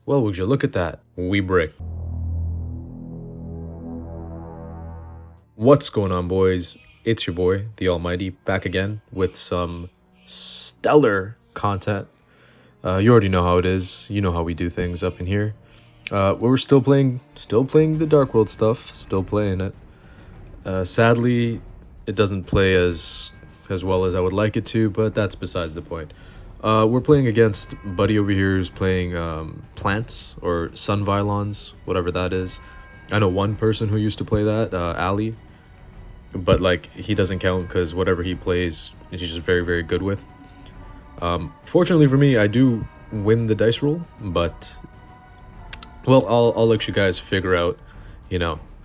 Well, would you look at that? We brick. What's going on, boys? It's your boy, the Almighty, back again with some stellar content. You already know how it is. You know how we do things up in here. We're still playing the Darkworld stuff. Still playing it. Sadly, it doesn't play as well as I would like it to, but that's besides the point. We're playing against Buddy over here who's playing plants or Sunvylons, whatever that is. I know one person who used to play that, Ali, but like he doesn't count because whatever he plays, he's just very, very good with. Fortunately for me, I do win the dice roll, but well, I'll let you guys figure out,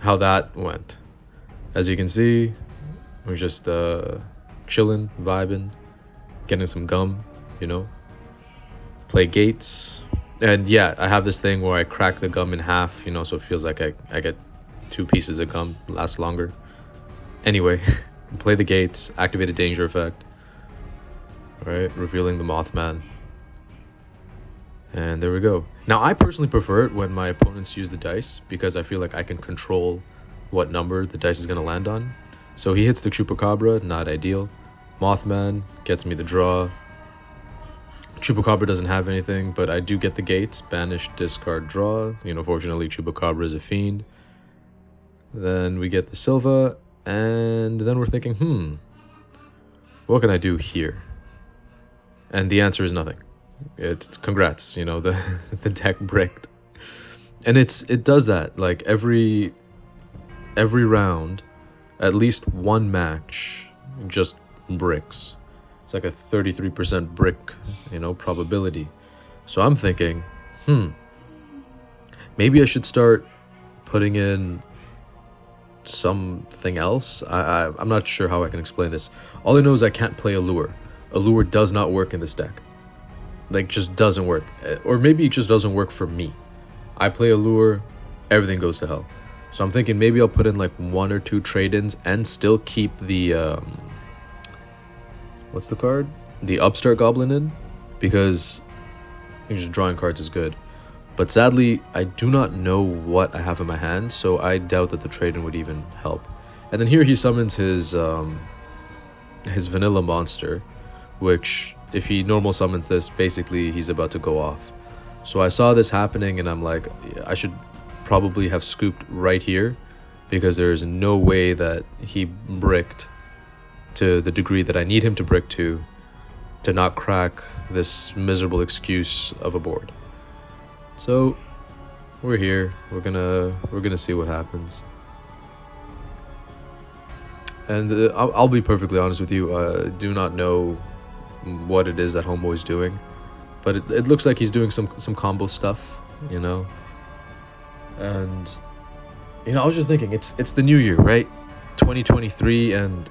how that went. As you can see, we're just chilling, vibing, getting some gum, play gates. And yeah, I have this thing where I crack the gum in half, so it feels like I get 2 pieces of gum, lasts longer. Anyway, play the gates, activate a danger effect. Right, revealing the Mothman. And there we go. Now, I personally prefer it when my opponents use the dice because I feel like I can control what number the dice is going to land on. So he hits the Chupacabra, not ideal. Mothman gets me the draw. Chupacabra doesn't have anything, but I do get the gates. Banish, discard, draw. Fortunately, Chupacabra is a fiend. Then we get the Silva, and then we're thinking, what can I do here? And the answer is nothing. It's congrats, the the deck bricked. And it does that. Like every round, at least one match just bricks. It's like a 33% brick, probability. So I'm thinking, maybe I should start putting in something else. I'm not sure how I can explain this. All I know is I can't play Allure. Allure does not work in this deck. Like, just doesn't work. Or maybe it just doesn't work for me. I play Allure, everything goes to hell. So I'm thinking maybe I'll put in like 1 or 2 trade-ins and still keep the what's the card? The Upstart Goblin in, because just drawing cards is good. But sadly, I do not know what I have in my hand, so I doubt that the trade-in would even help. And then here he summons his vanilla monster, which if he normal summons this, basically he's about to go off. So I saw this happening and I'm like, I should probably have scooped right here, because there's no way that he bricked to the degree that I need him to brick to not crack this miserable excuse of a board. So we're here. We're gonna see what happens. And I'll be perfectly honest with you. Do not know what it is that Homeboy's doing, but it looks like he's doing some combo stuff, And I was just thinking, it's the new year, right? 2023, and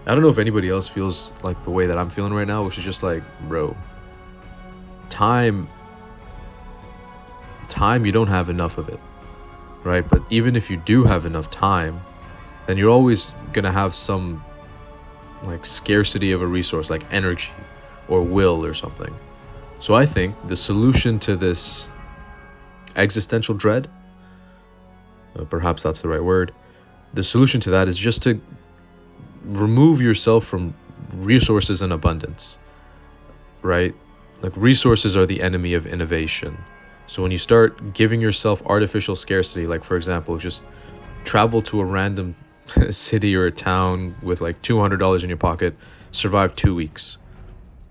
I don't know if anybody else feels like the way that I'm feeling right now, which is just like, bro, time, you don't have enough of it, right? But even if you do have enough time, then you're always gonna have some like scarcity of a resource, like energy or will or something. So I think the solution to this existential dread, perhaps that's the right word, the solution to that is just to remove yourself from resources in abundance, right? Like, resources are the enemy of innovation. So when you start giving yourself artificial scarcity, like for example, just travel to a random city or a town with like $200 in your pocket, survive 2 weeks,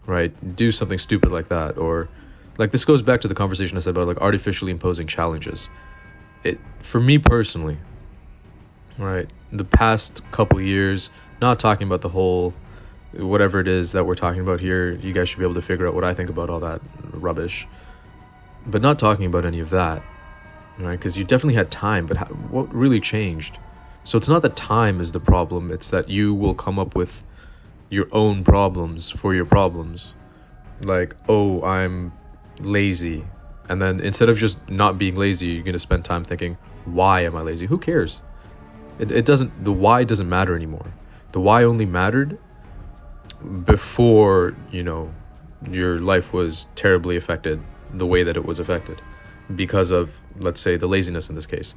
right? Do something stupid like that. Or like, this goes back to the conversation I said about like artificially imposing challenges. For me personally, right, the past couple years, not talking about the whole whatever it is that we're talking about here, you guys should be able to figure out what I think about all that rubbish, but not talking about any of that, right? Because you definitely had time, but what really changed? So it's not that time is the problem, it's that you will come up with your own problems for your problems. Like, oh, I'm lazy, and then instead of just not being lazy, you're going to spend time thinking, why am I lazy? Who cares? The why doesn't matter anymore. The why only mattered before, your life was terribly affected the way that it was affected. because of, let's say, the laziness in this case.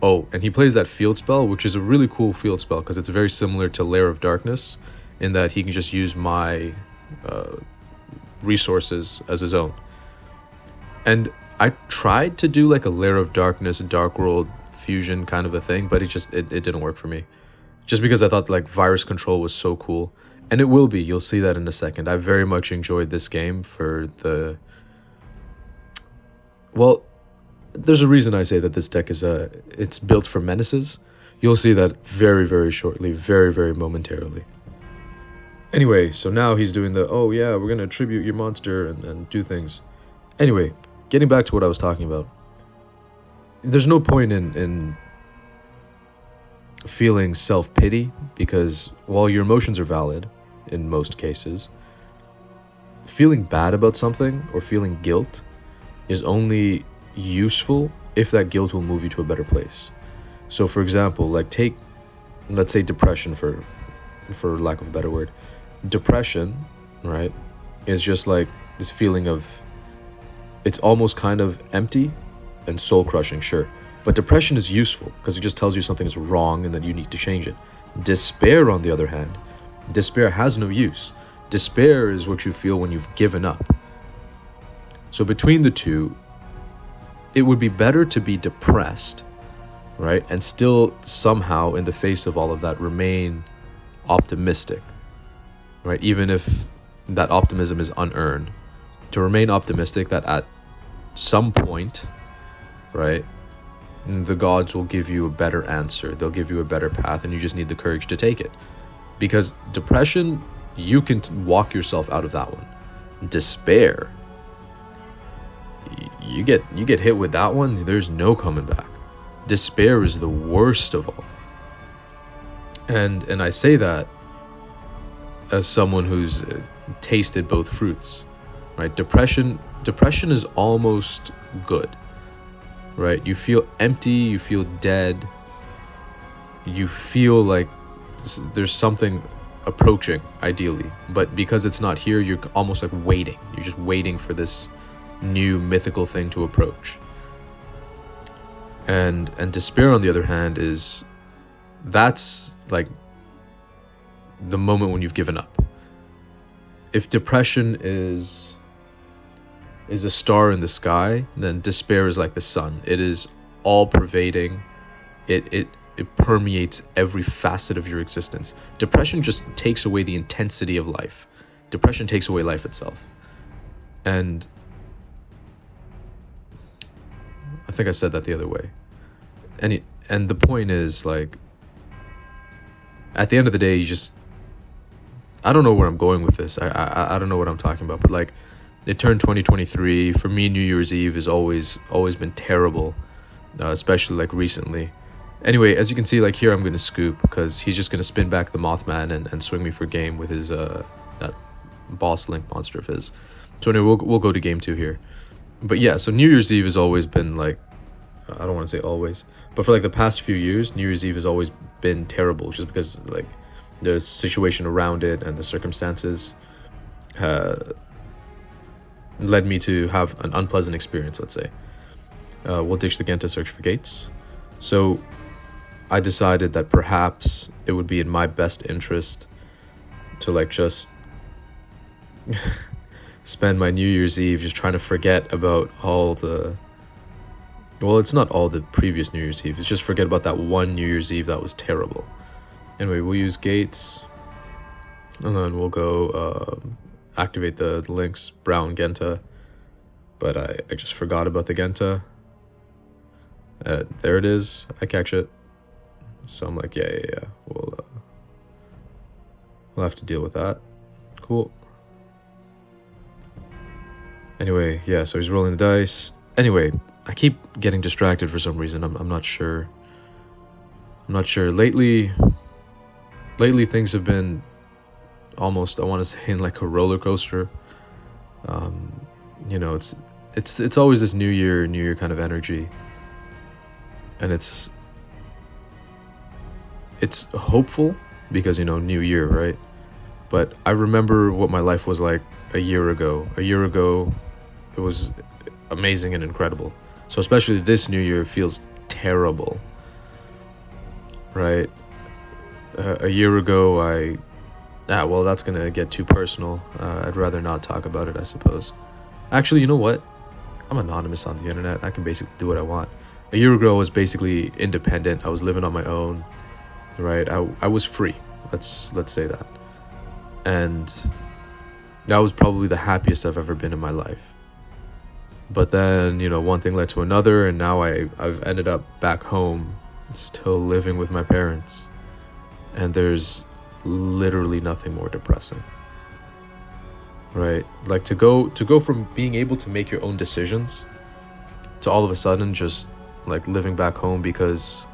Oh, and he plays that field spell, which is a really cool field spell because it's very similar to Lair of Darkness in that he can just use my resources as his own. And I tried to do like a Lair of Darkness, Darkworld fusion kind of a thing, but it didn't work for me. Just because I thought like virus control was so cool. And it will be, you'll see that in a second. I very much enjoyed this game for the... Well, there's a reason I say that this deck is it's built for menaces. You'll see that very, very shortly, very, very momentarily. Anyway, so now he's doing the, oh yeah, we're going to tribute your monster and do things. Anyway, getting back to what I was talking about. There's no point in feeling self-pity because while your emotions are valid in most cases, feeling bad about something or feeling guilt is only useful if that guilt will move you to a better place. So for example, like let's say depression for lack of a better word. Depression, right, is just like this feeling of, it's almost kind of empty and soul crushing, sure. But depression is useful because it just tells you something is wrong and that you need to change it. Despair, on the other hand, despair has no use. Despair is what you feel when you've given up. So between the two, it would be better to be depressed, right? And still somehow in the face of all of that remain optimistic, right? Even if that optimism is unearned. To remain optimistic that at some point, right, the gods will give you a better answer. They'll give you a better path and you just need the courage to take it. Because depression, you can walk yourself out of that one. Despair, you get hit with that one, there's no coming back. Despair is the worst of all. And I say that as someone who's tasted both fruits, right? Depression is almost good, right? You feel empty, you feel dead, you feel like there's something approaching, ideally, but because it's not here, you're almost like waiting. You're just waiting for this new mythical thing to approach. And despair, on the other hand, that's like the moment when you've given up. If depression is a star in the sky, then despair is like the sun. It is all pervading. It permeates every facet of your existence. Depression just takes away the intensity of life. Depression takes away life itself. And I think I said that the other way. And the point is, like, at the end of the day, you just, I don't know where I'm going with this. I don't know what I'm talking about, but like, it turned 2023. For me, New Year's Eve has always been terrible, especially like recently. Anyway, as you can see, like here, I'm going to scoop because he's just going to spin back the Mothman and swing me for game with his that boss link monster of his. So anyway, we'll go to game 2 here. But yeah, so New Year's Eve has always been like, I don't want to say always, but for like the past few years, New Year's Eve has always been terrible just because like the situation around it and the circumstances led me to have an unpleasant experience, let's say. We'll ditch the Genta, search for gates. So I decided that perhaps it would be in my best interest to like just spend my New Year's Eve just trying to forget about all the, well, it's not all the previous New Year's Eve, it's just forget about that one New Year's Eve that was terrible. Anyway, we'll use gates, and then we'll go activate the links, brown Genta, but I just forgot about the Genta. There it is, I catch it. So I'm like, yeah, we'll have to deal with that. Cool. Anyway, yeah, so he's rolling the dice. Anyway, I keep getting distracted for some reason. I'm not sure. Lately things have been almost, I want to say, in like a roller coaster. You know, it's always this new year kind of energy. And it's hopeful because, you know, new year, right? But I remember what my life was like a year ago. A year ago, it was amazing and incredible. So especially this new year feels terrible, right? A year ago, well, that's gonna get too personal. I'd rather not talk about it, I suppose. Actually, you know what? I'm anonymous on the internet. I can basically do what I want. A year ago, I was basically independent. I was living on my own, right? I was free. Let's say that. And that was probably the happiest I've ever been in my life. But then, one thing led to another, and now I've ended up back home, still living with my parents. And there's literally nothing more depressing. Right? Like to go from being able to make your own decisions to all of a sudden just like living back home because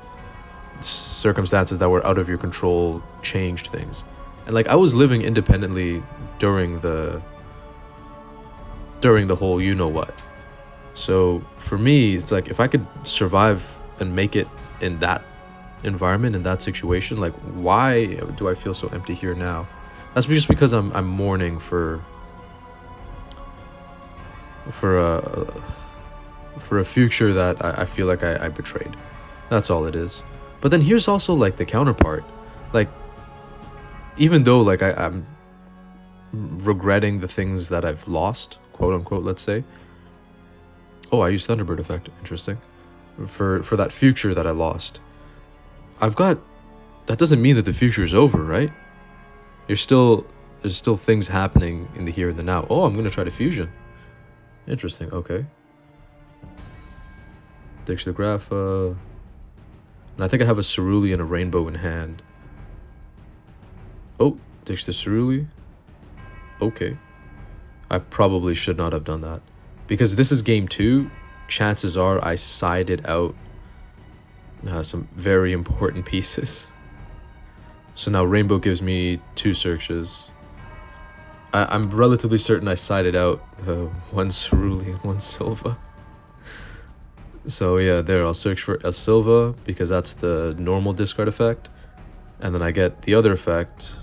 circumstances that were out of your control changed things. And like I was living independently during the whole you know what. So for me, it's like if I could survive and make it in that environment, in that situation, like why do I feel so empty here now? That's just because I'm mourning for a future that I feel like I betrayed. That's all it is. But then here's also like the counterpart. Like even though like I'm regretting the things that I've lost, quote unquote, let's say. Oh, I used Thunderbird effect. Interesting. For that future that I lost. That doesn't mean that the future is over, right? There's still things happening in the here and the now. Oh, I'm gonna try to fusion. Interesting. Okay. Ditch the Grapha. And I think I have a Cerulea and a Rainbow in hand. Oh, ditch the Cerulea. Okay. I probably should not have done that. Because this is game 2, chances are I sided out some very important pieces. So now Rainbow gives me 2 searches. I'm relatively certain I sided out 1 Cerulea and 1 Silva. So yeah, there, I'll search for a Silva because that's the normal discard effect. And then I get the other effect,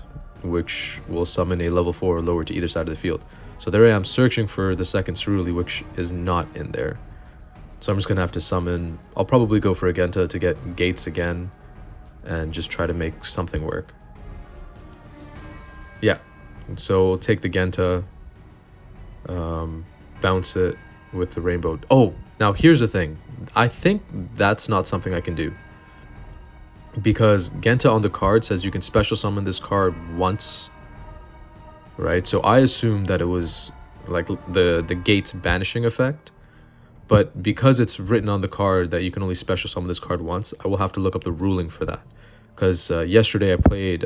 which will summon a level 4 or lower to either side of the field. So there I am searching for the second Cerulea, which is not in there. So I'm just going to have to summon. I'll probably go for a Genta to get Gates again and just try to make something work. Yeah, so we'll take the Genta, bounce it with the Rainbow. Oh, now here's the thing. I think that's not something I can do. Because Genta on the card says you can special summon this card once. Right, so I assumed that it was like the Gates banishing effect. But because it's written on the card that you can only special summon this card once, I will have to look up the ruling for that. Because yesterday I played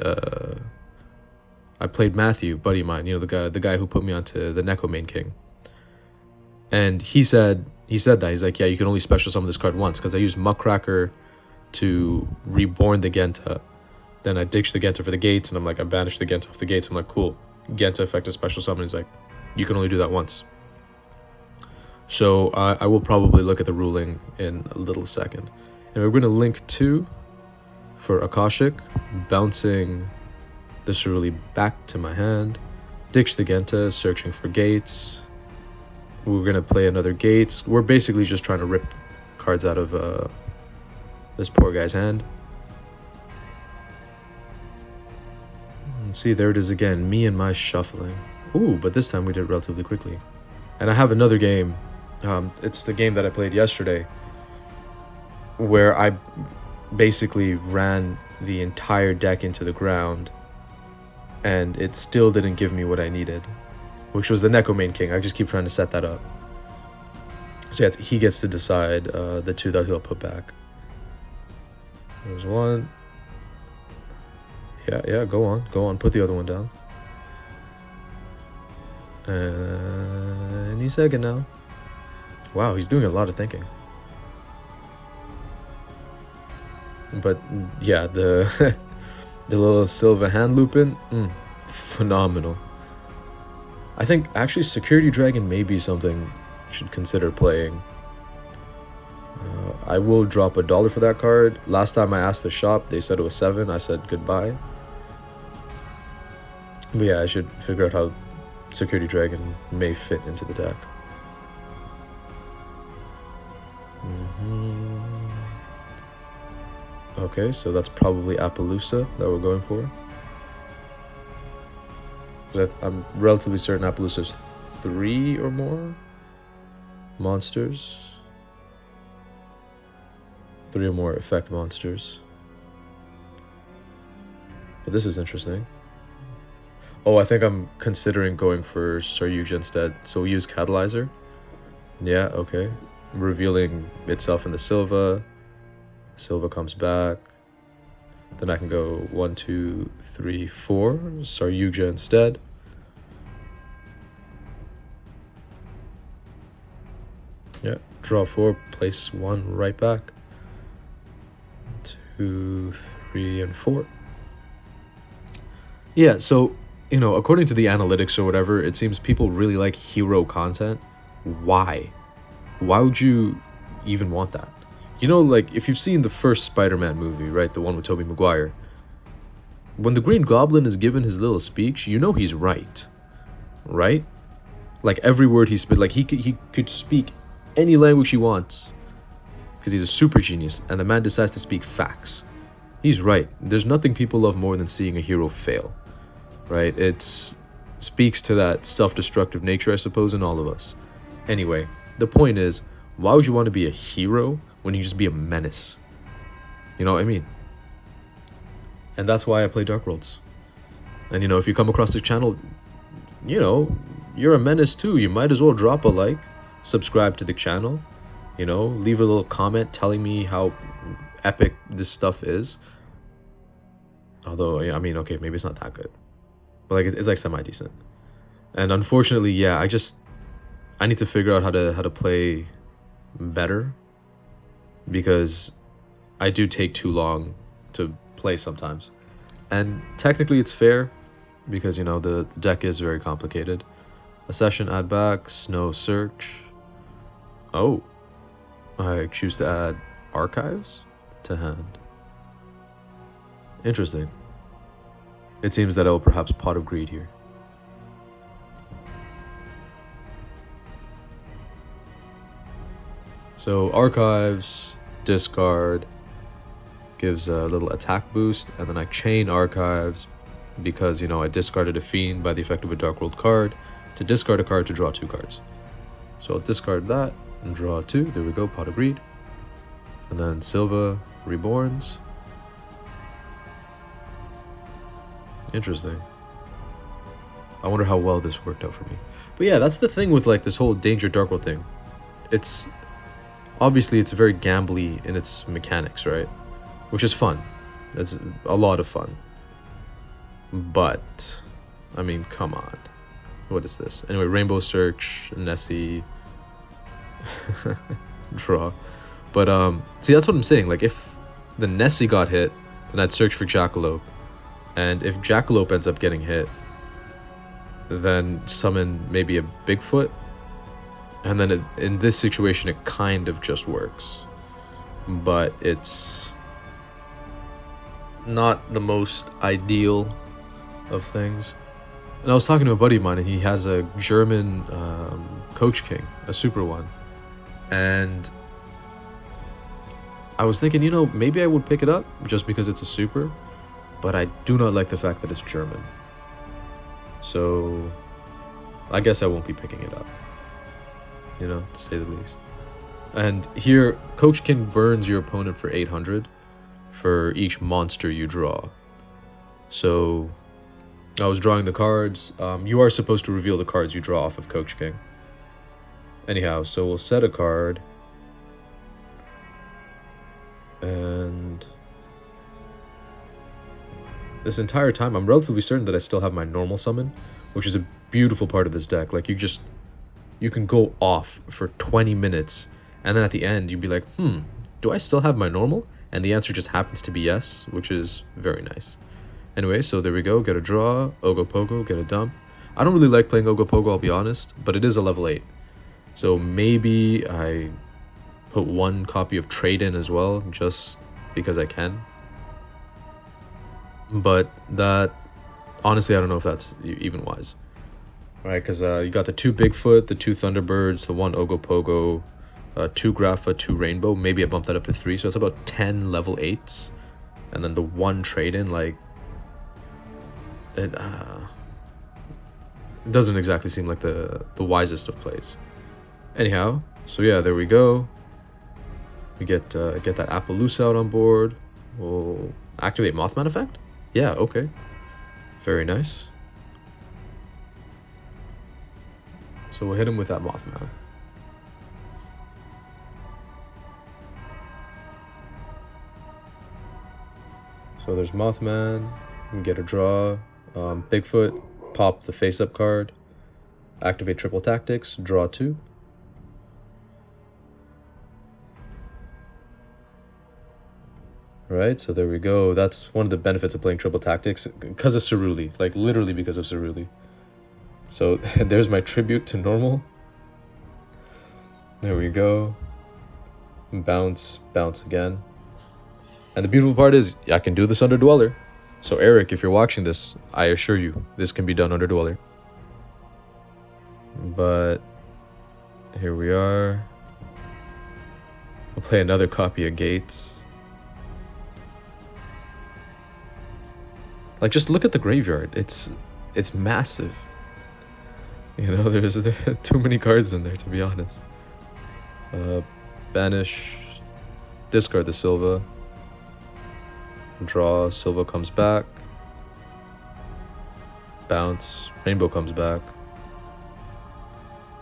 Matthew, buddy of mine, the guy who put me onto the Neko main king. And he said that. He's like, yeah, you can only special summon this card once. Because I used Muckracker to reborn the Genta. Then I ditched the Genta for the Gates, and I'm like, I banished the Genta off the Gates. I'm like, cool. Genta effect is special summon. He's like, you can only do that once. So I will probably look at the ruling in a little second. And we're going to link 2 for Akashic, bouncing the Cerulea back to my hand. Ditch the Genta, searching for Gates. We're going to play another Gates. We're basically just trying to rip cards out of this poor guy's hand. And see, there it is again, me and my shuffling. Ooh, but this time we did it relatively quickly. And I have another game. It's the game that I played yesterday, where I basically ran the entire deck into the ground, and it still didn't give me what I needed, which was the Neko main king. I just keep trying to set that up. So yeah, he gets to decide the 2 that he'll put back. There's 1. Yeah, go on, put the other one down. Any second now. Wow, he's doing a lot of thinking. But yeah, the little Silva hand looping, phenomenal. I think actually Security Dragon may be something you should consider playing. I will drop $1 for that card. Last time I asked the shop, they said it was 7. I said goodbye. But yeah, I should figure out how Security Dragon may fit into the deck. Okay, so that's probably Appaloosa that we're going for. I'm relatively certain Appaloosa's 3 or more monsters. 3 or more effect monsters. But this is interesting. Oh, I think I'm considering going for Saryuja instead. So we use Catalyzer. Yeah, okay. Revealing itself in the Silva. Silva comes back. Then I can go 1, 2, 3, 4. Saryuja instead. Yeah, draw 4, place 1 right back. 2, 3, and 4. Yeah, so, according to the analytics or whatever, it seems people really like hero content. Why? Why would you even want that? Like, if you've seen the first Spider-Man movie, right, the one with Tobey Maguire, when the Green Goblin is given his little speech, he's right? Like, every word he spit, like, he could speak any language he wants, because he's a super genius, and the man decides to speak facts. He's right. There's nothing people love more than seeing a hero fail, right? It speaks to that self-destructive nature, I suppose, in all of us. Anyway, the point is, why would you want to be a hero when you just be a menace? You know what I mean? And that's why I play Darkworlds. And if you come across this channel, you're a menace too. You might as well drop a like, subscribe to the channel, leave a little comment telling me how epic this stuff is. Although, I mean, okay, maybe it's not that good, but like it's like semi-decent. And unfortunately, yeah, I need to figure out how to play better, because I do take too long to play sometimes. And technically it's fair, because the deck is very complicated. A session, add back, snow search. Oh, I choose to add archives to hand. Interesting. It seems that I will perhaps Pot of Greed here. So archives, discard, gives a little attack boost, and then I chain archives because I discarded a fiend by the effect of a Darkworld card to discard a card to draw 2 cards. So I'll discard that and draw 2. There we go, Pot of Greed. And then Silva Reborns. Interesting. I wonder how well this worked out for me. But yeah, that's the thing with like this whole Danger Darkworld thing. It's obviously it's very gambly in its mechanics, right? Which is fun. It's a lot of fun. But I mean, come on. What is this? Anyway, Rainbow Search, Nessie, draw. But see, that's what I'm saying. Like, if the Nessie got hit, then I'd search for Jackalope, and if Jackalope ends up getting hit, then summon maybe a Bigfoot, and then in this situation it kind of just works, but it's not the most ideal of things. And I was talking to a buddy of mine, and he has a German Coach King, a super one, and I was thinking, maybe I would pick it up just because it's a super, but I do not like the fact that it's German. So I guess I won't be picking it up, to say the least. And here, Coach King burns your opponent for 800 for each monster you draw. So I was drawing the cards. You are supposed to reveal the cards you draw off of Coach King. Anyhow, so we'll set a card. And this entire time, I'm relatively certain that I still have my normal summon, which is a beautiful part of this deck. Like, you can go off for 20 minutes, and then at the end, you'd be like, do I still have my normal? And the answer just happens to be yes, which is very nice. Anyway, so there we go. Get a draw, Ogopogo, get a dump. I don't really like playing Ogopogo, I'll be honest, but it is a level 8. So maybe I put 1 copy of Trade in as well, just because I can. But that, honestly, I don't know if that's even wise. Right, because you got the 2 Bigfoot, the 2 Thunderbirds, the 1 Ogopogo, 2 Grapha, 2 Rainbow. Maybe I bumped that up to 3, so it's about 10 level 8s. And then the 1 trade-in, like, it doesn't exactly seem like the wisest of plays. Anyhow, so yeah, there we go. We get that Appaloosa out on board. We'll activate Mothman effect? Yeah, okay. Very nice. So we'll hit him with that Mothman. So there's Mothman. We can get a draw. Bigfoot, pop the face-up card. Activate triple tactics, draw 2. Right, so there we go. That's one of the benefits of playing triple tactics, because of Ceruli, like literally because of Ceruli. So there's my tribute to normal. There we go. Bounce, bounce again. And the beautiful part is, I can do this under Dweller. So Eric, if you're watching this, I assure you, this can be done under Dweller. But here we are. We'll play another copy of Gates. Like, just look at the graveyard. It's massive. You know, there are too many cards in there, to be honest. Banish, discard the Silva. Draw, Silva comes back. Bounce, Rainbow comes back.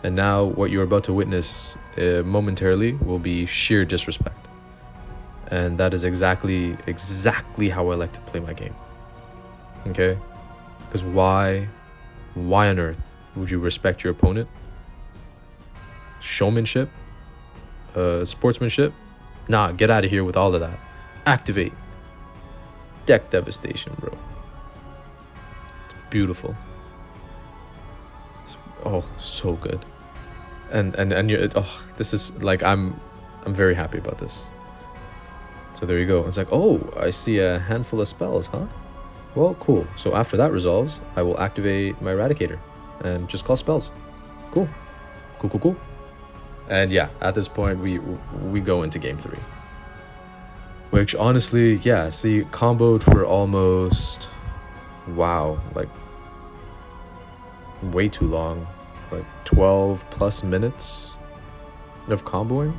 And now what you're about to witness momentarily will be sheer disrespect. And that is exactly how I like to play my game. Okay? Because why on earth would you respect your opponent? Showmanship? Sportsmanship? Nah, get out of here with all of that. Activate. Deck devastation, bro. It's beautiful. It's so good. And you're, this is like, I'm very happy about this. So there you go. It's like, oh, I see a handful of spells, huh? Well, cool. So after that resolves, I will activate my Eradicator and just call spells. Cool. And yeah, at this point we go into game 3. Which honestly, yeah, see, comboed for almost, wow, like way too long, like 12 plus minutes of comboing.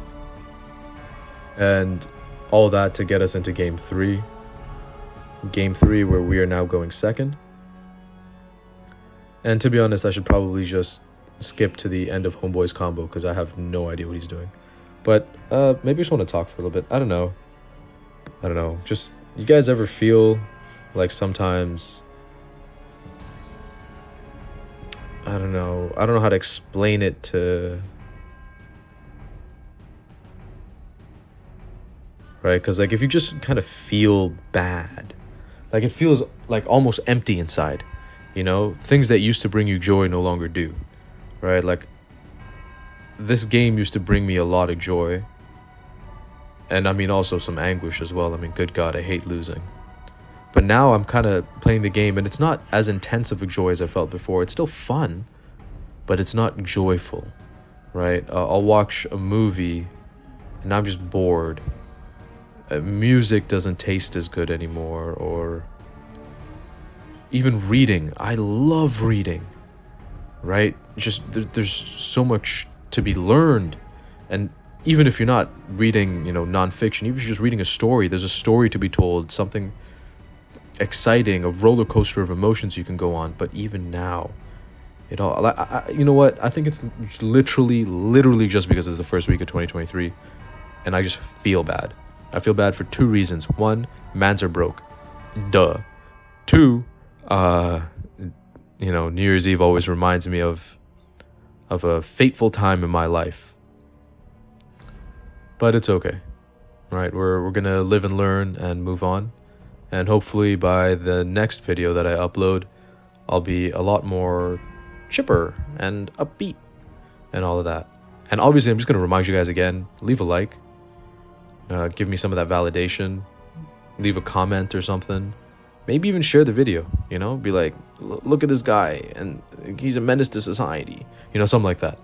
And all that to get us into game 3. Game 3 where we are now going second. And to be honest, I should probably just skip to the end of Homeboy's combo because I have no idea what he's doing. But maybe I just want to talk for a little bit. I don't know. Just, you guys ever feel like sometimes, I don't know how to explain it to, right? Because like if you just kind of feel bad, like it feels like almost empty inside, you know, things that used to bring you joy no longer do, right? Like this game used to bring me a lot of joy. And I mean also some anguish as well. I mean, good God, I hate losing. But now I'm kind of playing the game and it's not as intense of a joy as I felt before. It's still fun, but it's not joyful, right? I'll watch a movie and I'm just bored. Music doesn't taste as good anymore, or even reading. I love reading, right? Just there's so much to be learned. And even if you're not reading, you know, nonfiction, even if you're just reading a story, there's a story to be told, something exciting, a roller coaster of emotions you can go on. But even now, it all, you know what? I think it's literally just because it's the first week of 2023, and I just feel bad. I feel bad for 2 reasons. 1, mans are broke. Duh. 2, you know, New Year's Eve always reminds me of a fateful time in my life. But it's okay, right? We're gonna live and learn and move on, and hopefully by the next video that I upload, I'll be a lot more chipper and upbeat and all of that. And obviously, I'm just gonna remind you guys again: leave a like, give me some of that validation, leave a comment or something, maybe even share the video. You know, be like, look at this guy, and he's a menace to society. You know, something like that,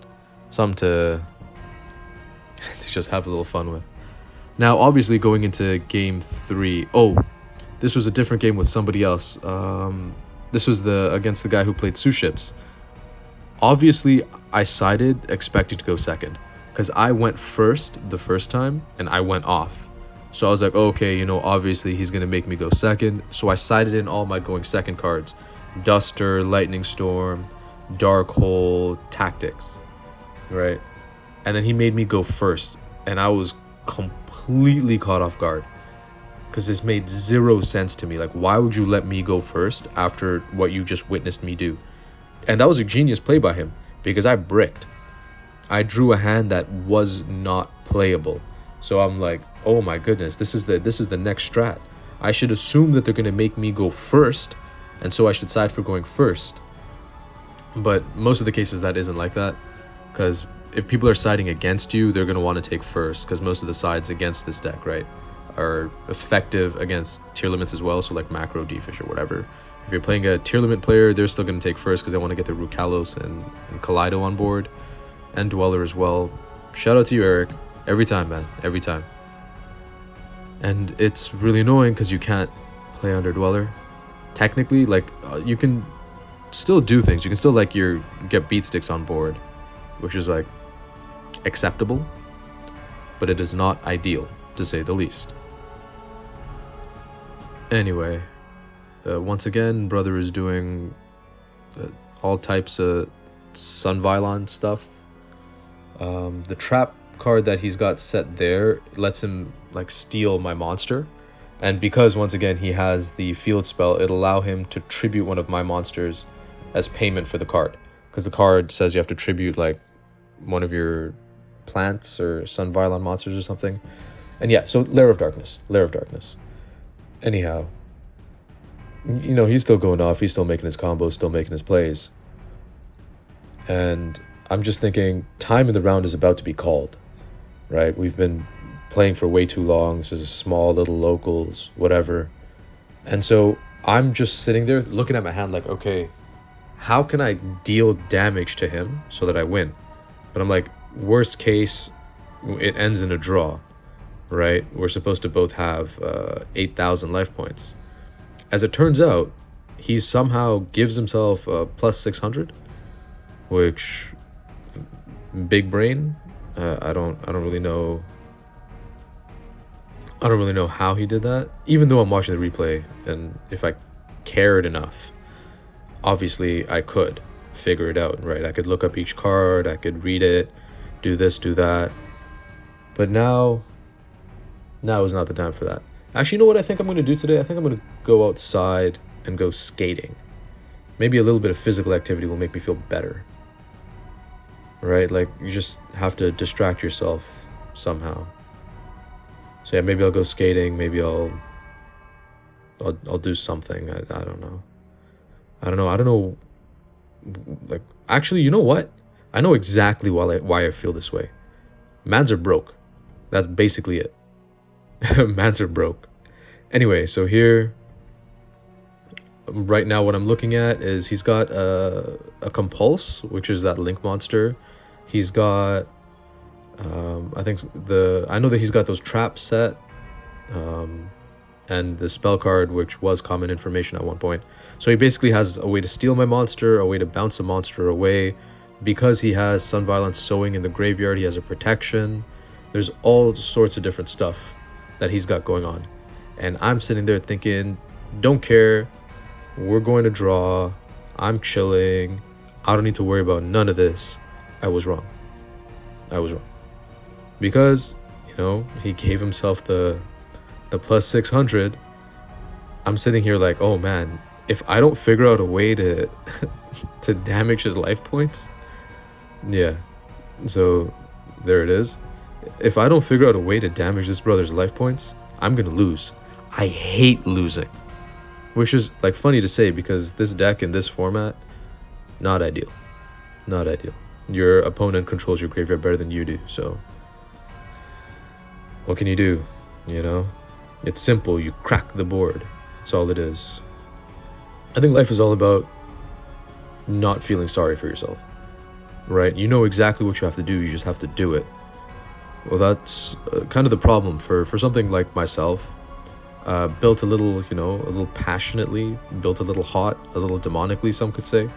something to just have a little fun with. Now, obviously, going into game 3. Oh, this was a different game with somebody else. This was against the guy who played Suships. Obviously, I sided expecting to go second, because I went first the first time and I went off. So I was like, okay, obviously he's gonna make me go second. So I sided in all my going second cards: Duster, Lightning Storm, Dark Hole, Tactics, right? And then he made me go first, and I was completely caught off guard, because this made zero sense to me. Like, why would you let me go first after what you just witnessed me do? And that was a genius play by him, because I bricked. I drew a hand that was not playable. So I'm like, oh my goodness, this is the next strat. I should assume that they're gonna make me go first, and so I should side for going first. But most of the cases that isn't like that, because if people are siding against you, they're gonna want to take first, because most of the sides against this deck, right, are effective against tier limits as well. So like macro, defish, or whatever. If you're playing a tier limit player, they're still gonna take first because they want to get their Rukalos and Kaleido on board, and Dweller as well. Shout out to you, Eric. Every time, man. Every time. And it's really annoying because you can't play under Dweller. Technically, like, you can still do things. You can still, like, get beat sticks on board, which is, like, acceptable. But it is not ideal, to say the least. Anyway, once again, brother is doing all types of Sunvylon stuff. The trap card that he's got set there lets him like steal my monster, and because once again he has the field spell, it'll allow him to tribute one of my monsters as payment for the card, because the card says you have to tribute like one of your plants or Sunvylon monsters or something. And yeah, so Lair of Darkness. Anyhow, he's still going off, he's still making his combos, still making his plays, and I'm just thinking time in the round is about to be called, right? We've been playing for way too long. This is small little locals, whatever. And so I'm just sitting there looking at my hand like, okay, how can I deal damage to him so that I win? But I'm like, worst case, it ends in a draw, right? We're supposed to both have 8,000 life points. As it turns out, he somehow gives himself a plus 600, which... big brain. I don't really know how he did that, even though I'm watching the replay, and if I cared enough, obviously I could figure it out, right? I could look up each card, I could read it, do this, do that. But now is not the time for that. Actually, you know what I think I'm going to do today? I think I'm going to go outside and go skating. Maybe a little bit of physical activity will make me feel better. Right, like you just have to distract yourself somehow. So yeah, maybe I'll go skating. Maybe I'll do something. I don't know. I don't know. Like, actually, you know what? I know exactly why I feel this way. Mans are broke. That's basically it. Mans are broke. Anyway, so here, right now, what I'm looking at is he's got a Compulse, which is that Link monster. He's got, I know that he's got those traps set, and the spell card, which was common information at one point. So he basically has a way to steal my monster, a way to bounce a monster away. Because he has Sunvylon sowing in the graveyard, he has a protection. There's all sorts of different stuff that he's got going on. And I'm sitting there thinking, don't care, we're going to draw, I'm chilling, I don't need to worry about none of this. I was wrong. Because, he gave himself the plus 600. I'm sitting here like, oh man, if I don't figure out a way to to damage his life points, yeah, so there it is. If I don't figure out a way to damage this brother's life points, I'm gonna lose. I hate losing, which is like funny to say because this deck in this format, not ideal. Your opponent controls your graveyard better than you do, so what can you do? It's simple. You crack the board. That's all it is. I think life is all about not feeling sorry for yourself, right? You know exactly what you have to do. You just have to do it. Well, that's kind of the problem for something like myself. Built a little, a little passionately, built a little hot, a little demonically, some could say.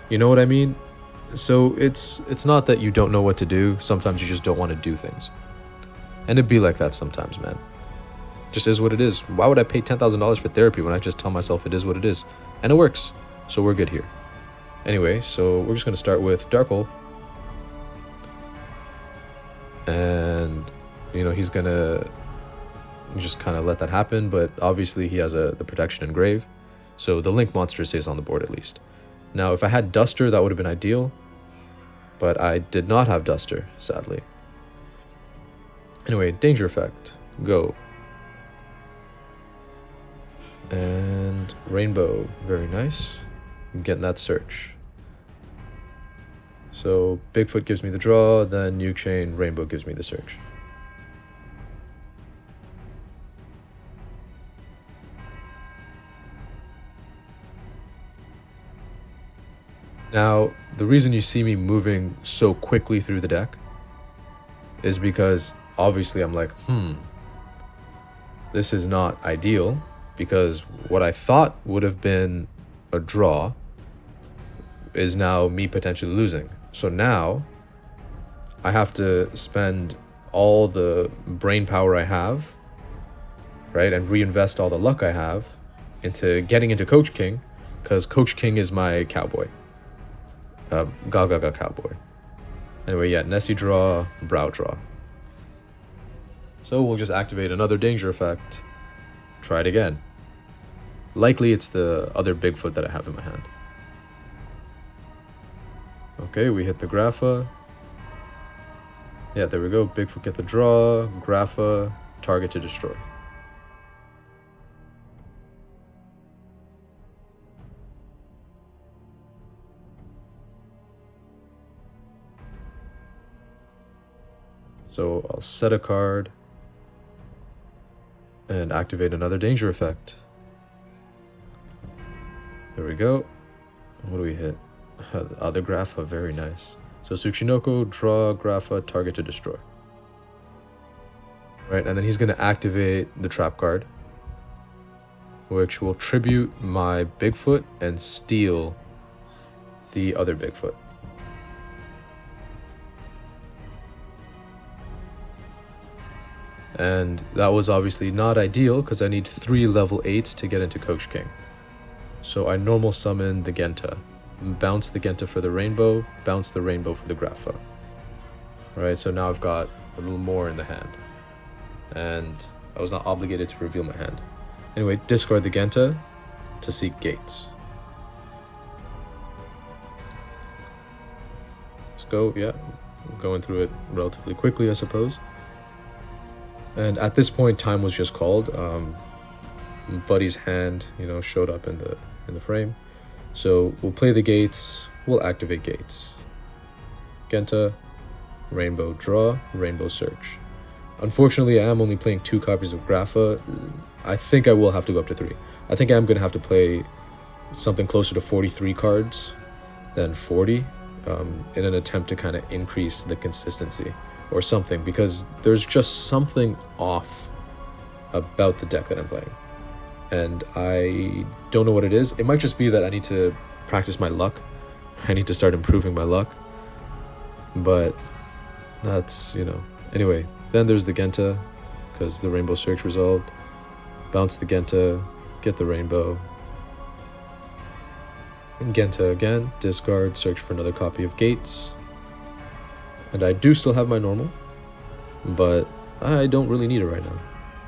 You know what I mean? So it's not that you don't know what to do. Sometimes you just don't want to do things. And it'd be like that sometimes, man. Just is what it is. Why would I pay $10,000 for therapy when I just tell myself it is what it is? And it works. So we're good here. Anyway, so we're just going to start with Darkworld. And, he's going to just kind of let that happen. But obviously he has the protection engrave. So the Link monster stays on the board at least. Now, if I had Duster, that would have been ideal. But I did not have Duster, sadly. Anyway, danger effect. Go. And Rainbow. Very nice. I'm getting that search. So Bigfoot gives me the draw, then Nuke Chain, Rainbow gives me the search. Now, the reason you see me moving so quickly through the deck is because obviously I'm like, this is not ideal, because what I thought would have been a draw is now me potentially losing. So now I have to spend all the brain power I have, right, and reinvest all the luck I have into getting into Coach King, because Coach King is my cowboy. Gaga cowboy. Anyway, yeah, Nessie draw, Brow draw. So we'll just activate another danger effect. Try it again. Likely it's the other Bigfoot that I have in my hand. Okay, we hit the Grapha. Yeah, there we go. Bigfoot get the draw, Grapha, target to destroy. So I'll set a card and activate another danger effect. There we go. What do we hit? The other Grapha, very nice. So Tsuchinoko, draw, Grapha, target to destroy. Right, and then he's going to activate the trap card, which will tribute my Bigfoot and steal the other Bigfoot. And that was obviously not ideal because I need 3 level 8s to get into Coach King. So I normal summon the Genta. Bounce the Genta for the Rainbow, bounce the Rainbow for the Grapha. Alright, so now I've got a little more in the hand. And I was not obligated to reveal my hand. Anyway, discard the Genta to seek gates. Let's go, yeah. I'm going through it relatively quickly, I suppose. And at this point, time was just called. Buddy's hand, showed up in the frame. So we'll play the gates. We'll activate gates. Genta, Rainbow draw, Rainbow search. Unfortunately, I am only playing 2 copies of Grapha. I think I will have to go up to 3. I think I'm gonna have to play something closer to 43 cards than 40 in an attempt to kind of increase the consistency or something, because there's just something off about the deck that I'm playing. And I don't know what it is. It might just be that I need to practice my luck. I need to start improving my luck. But that's, Anyway, then there's the Genta, because the Rainbow Search resolved. Bounce the Genta, get the Rainbow. And Genta again, discard, search for another copy of Gates. And I do still have my normal, but I don't really need it right now.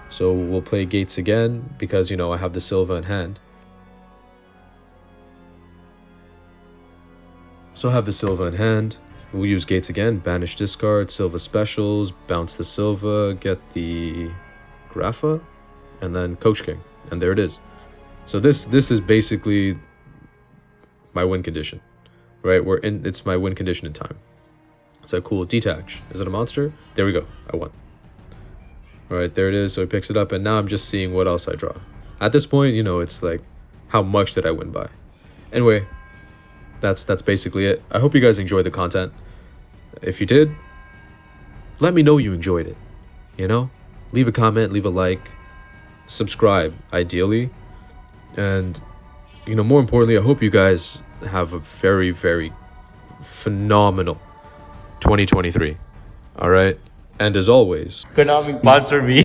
So we'll play Gates again, because, I have the Silva in hand. So I have the Silva in hand. We'll use Gates again, banish, discard, Silva specials, bounce the Silva, get the Grapha, and then Coach King. And there it is. So this is basically my win condition, right? It's my win condition in time. So cool, detach. Is it a monster? There we go, I won. Alright, there it is. So he picks it up, and now I'm just seeing what else I draw. At this point, it's like, how much did I win by? Anyway, that's basically it. I hope you guys enjoyed the content. If you did, let me know you enjoyed it. You know, leave a comment, leave a like, subscribe ideally, and more importantly, I hope you guys have a very, very phenomenal 2023. All right, and as always, Konami sponsor me.